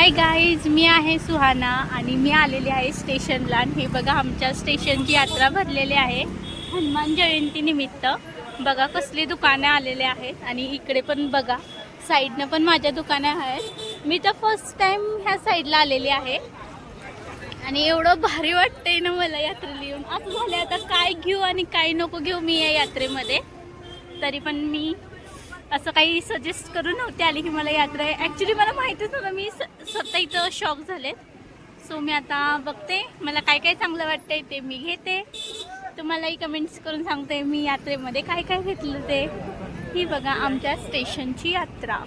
Hi guys, मी आहे सुहाना आणि मी आलेली आहे स्टेशनला. आणि हे बघा, आमच्या स्टेशनची यात्रा भरलेली आहे हनुमान जयंती निमित्त. बघा कसली दुकाने आलेले आहेत आणि इकडे पण बघा साईडनं पण माझ्या दुकाने आहेत. मी तर फर्स्ट टाइम ह्या साईडला आलेली आहे आणि एवढं भारी वाटतंय ना मला यात्रेला येऊन. असं झालं आता काय घेऊ आणि काय नको घेऊ मी या यात्रेमध्ये. तरी पण मी असं काही सजेस्ट करून नव्हते आली की मला यात्रा आहे. ॲक्च्युली मला माहितीच नव्हतं. मी स्वतः इथं शॉक झाले. सो मी आता बघते मला काय काय चांगलं वाटतंय ते मी घेते. तुम्हालाही कमेंट्स करून सांगते मी यात्रेमध्ये काय काय घेतलं ते. ही बघा आमच्या स्टेशनची यात्रा.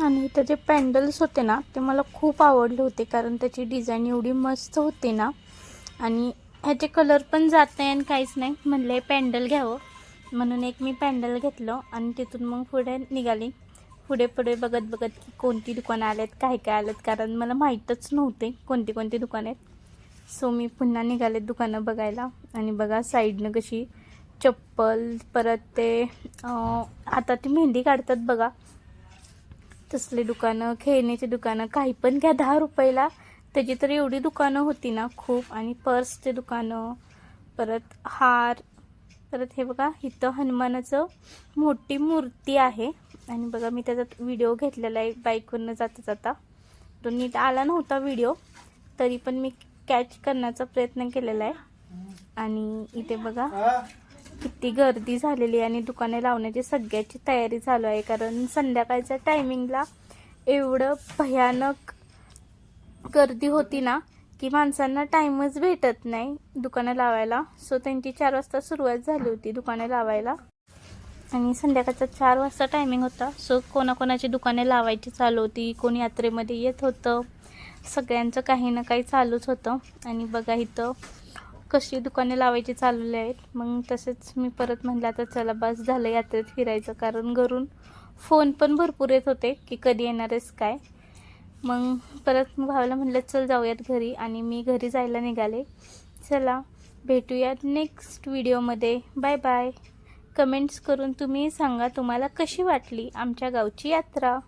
आणि इथं जे पॅन्डल्स होते ना ते मला खूप आवडले होते, कारण त्याची डिझाईन एवढी मस्त होती ना. आणि ह्याचे कलर पण जात नाही आणि काहीच नाही. म्हणले पॅन्डल घ्यावं म्हणून एक मी पॅन्डल घेतलं आणि तिथून मग पुढे निघाली. पुढे बघत की कोणती दुकानं आलेत काय काय आलेत, कारण मला माहीतच नव्हते कोणती कोणती दुकानं आहेत. सो मी पुन्हा निघाले दुकानं बघायला. आणि बघा साईडनं कशी चप्पल, परत ते हातात ती मेहंदी काढतात बघा तसले दुकानं, खेळण्याची दुकानं, काही पण घ्या 10 रुपयाला. त्याची तर एवढी दुकानं होती ना खूप. आणि पर्सचे दुकानं, परत हार, परत हे बघा इथं हनुमानाचं मोठी मूर्ती आहे. आणि बघा मी त्याचा व्हिडिओ घेतलेला आहे बाईकवरनं जाता. तो नीट आला नव्हता व्हिडिओ, तरी पण मी कॅच करण्याचा प्रयत्न केलेला आहे. आणि इथे बघा किती गर्दी झालेली आहे आणि दुकाने लावण्याची सगळ्याची तयारी चालू आहे, कारण संध्याकाळच्या टायमिंगला एवढं भयानक गर्दी होती ना की माणसांना टाईमच भेटत नाही दुकानं लावायला. सो त्यांची 4 वाजता सुरुवात झाली होती दुकाने लावायला आणि संध्याकाळचा 4 वाजता टायमिंग होता. सो कोणाकोणाची दुकाने लावायची चालू होती, कोणी यात्रेमध्ये येत होतं, सगळ्यांचं काही ना काही चालूच होतं. आणि बघा इथं कशी दुकाने लावायची चालवली आहेत. मग तसेच मी परत म्हटलं आता चला बस झालं यात्रेत फिरायचं, कारण घरून फोन पण भरपूर येत होते की कधी येणार आहेस काय. मग परत भावाला म्हटलं चल जाऊयात घरी आणि मी घरी जायला निघाले. चला भेटूयात नेक्स्ट व्हिडिओमध्ये. Bye bye. कमेंट्स करून तुम्ही सांगा तुम्हाला कशी वाटली आमच्या गावची यात्रा.